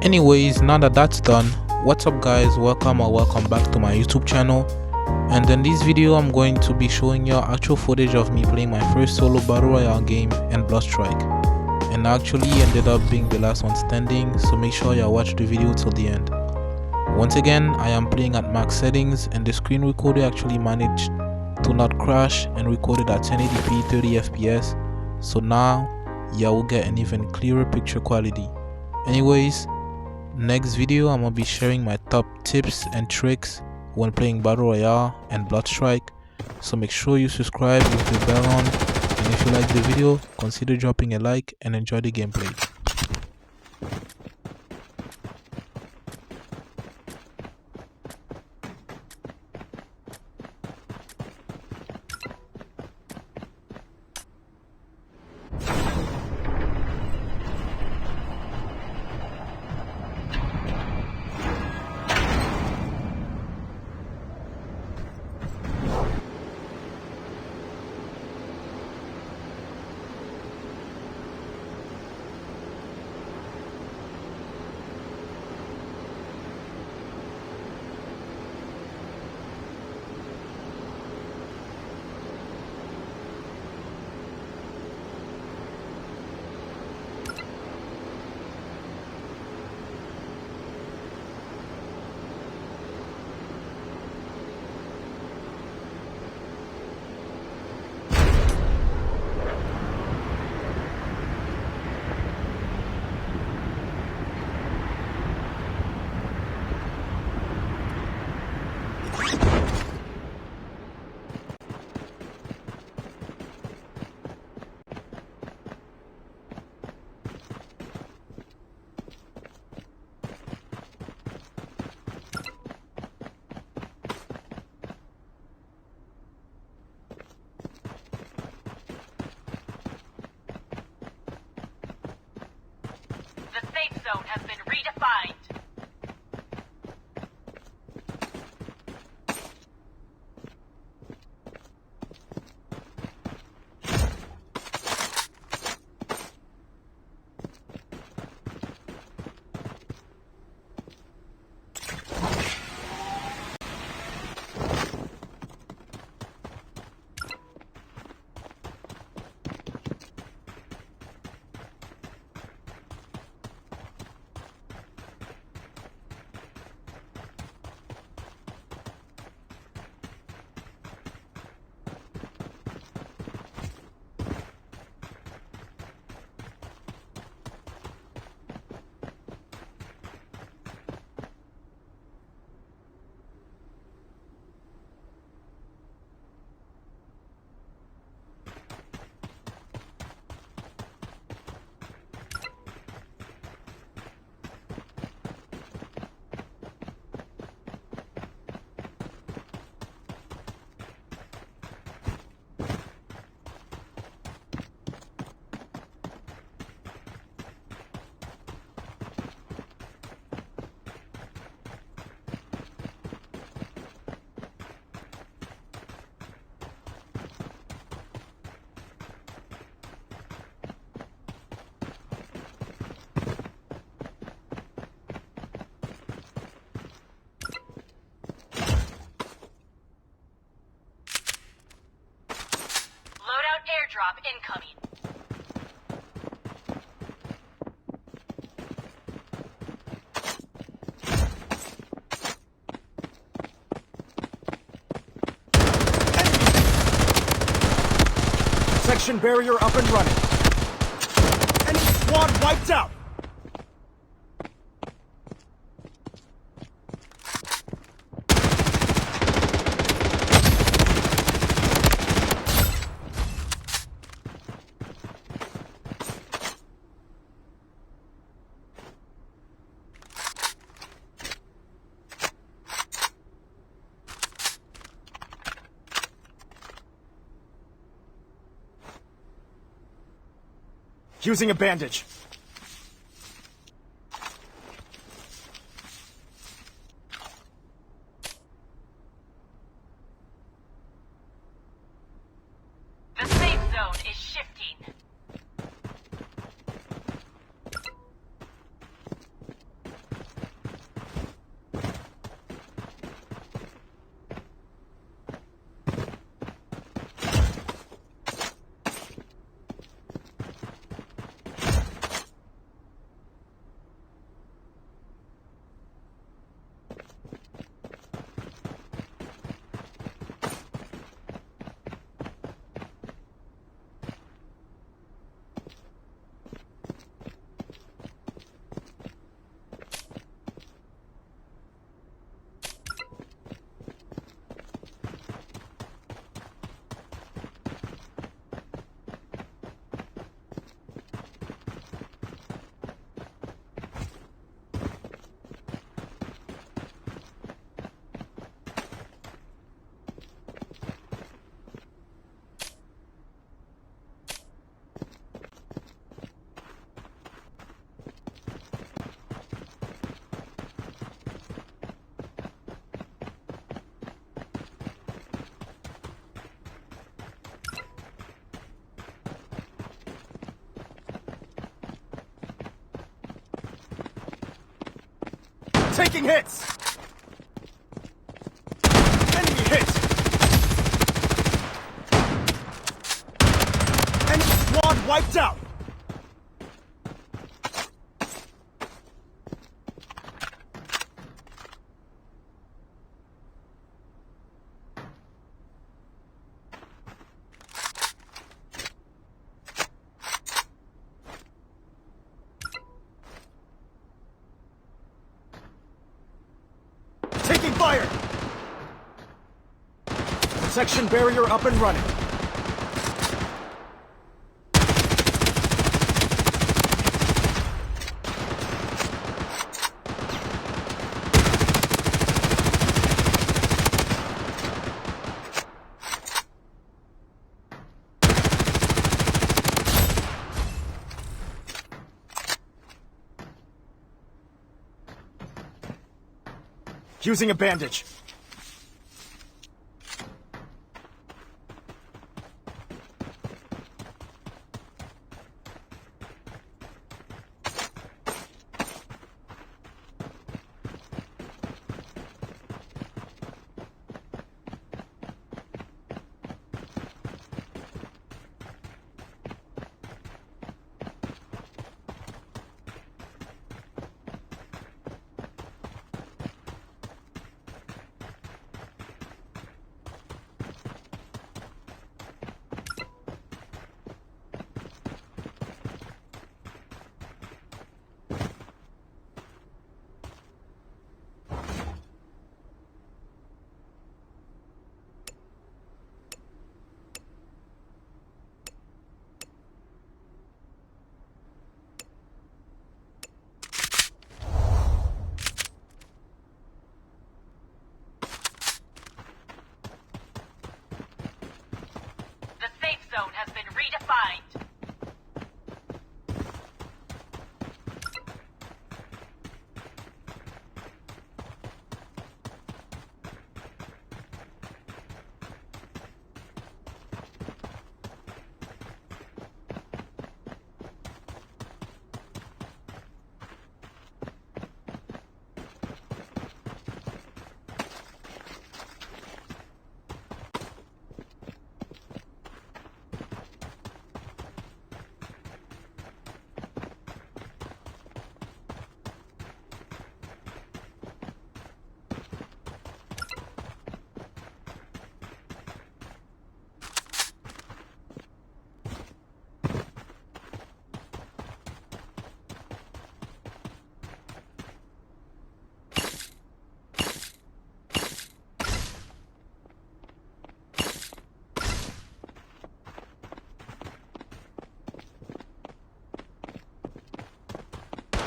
Anyways, now that that's done, what's up guys, welcome or welcome back to my YouTube channel. And in this video I'm going to be showing you actual footage of me playing my first solo battle royale game in Blood Strike, and I actually ended up being the last one standing, so make sure you watch the video till the end. Once again, I am playing at max settings, and the screen recorder actually managed to not crash and recorded at 1080p 30 fps, so now you will get an even clearer picture quality. Anyways, next video I'm gonna be sharing my top tips and tricks when playing battle royale and Blood Strike, so make sure you subscribe with the bell on, and if you like the video, consider dropping a like and enjoy the gameplay. The safe zone has been redefined. Airdrop incoming. Section barrier up and running. Enemy squad wiped out. Using a bandage. The safe zone is shifting. Taking hits! Enemy hit! Enemy squad wiped out! Taking fire! Protection barrier up and running. Using a bandage. The safe zone has been redefined.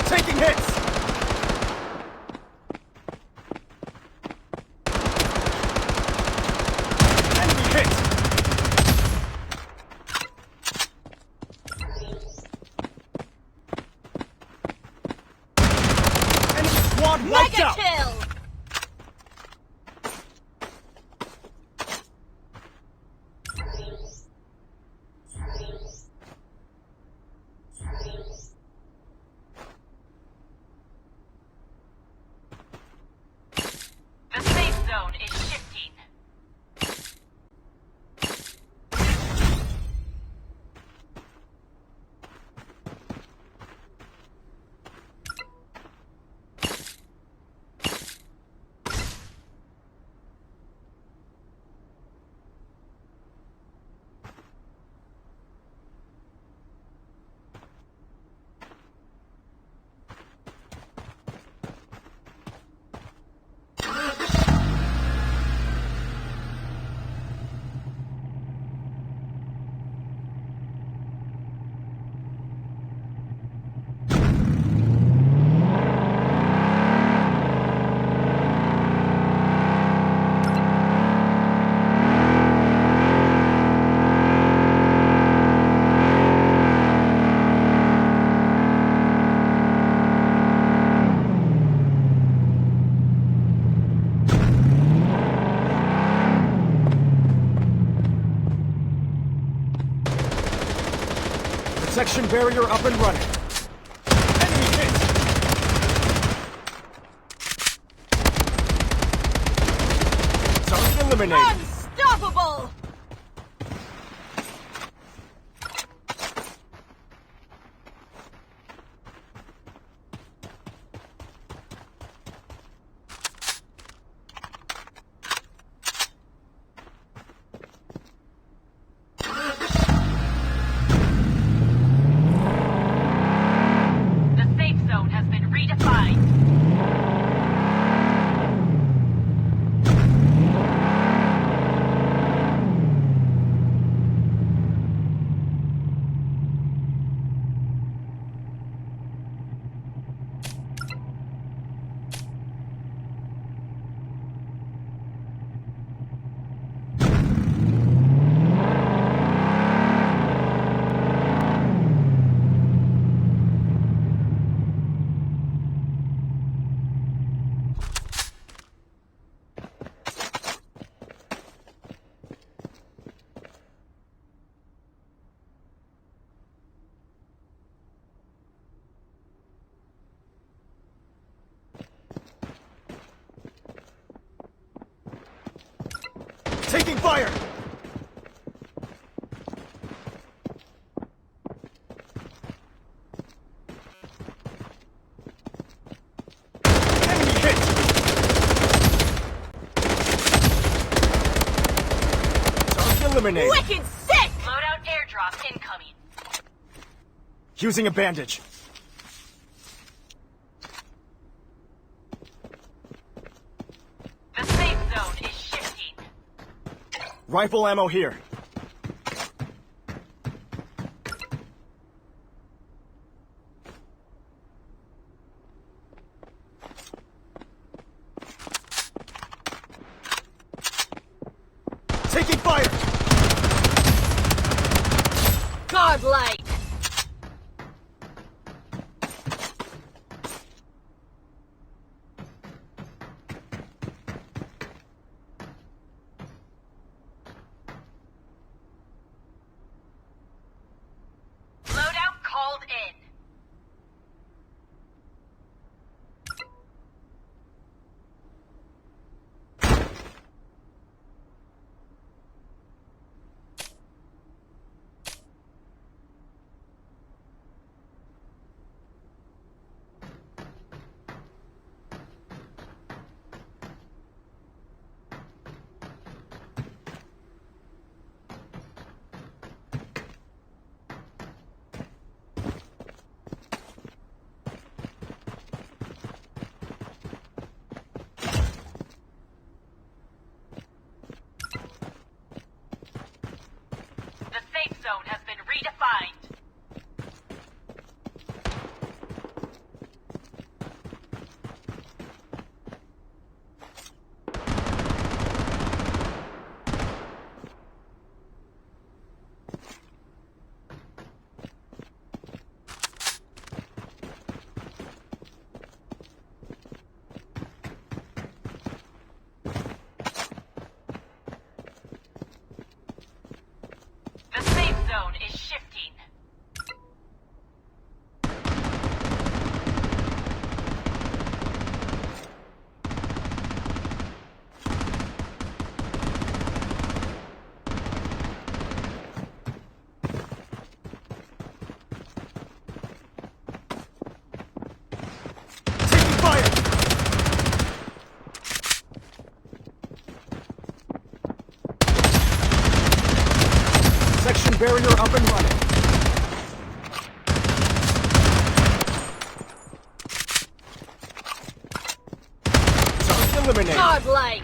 Taking hits! Enemy hit! Enemy squad wiped Mega out! kill! The safe zone is shifting. Protection barrier up and running. Enemy hit! eliminated. Unstoppable! The safe zone has been redefined. Taking fire! Enemy hit! Target eliminated. Wicked sick! Loadout airdrop incoming. Using a bandage. The safe zone is shifting. Rifle ammo here. Taking fire! Godlike! Loadout called in. The safe zone has been redefined. The safe zone is shifting. Taking fire! Section barrier up and running. Target eliminated. Godlike!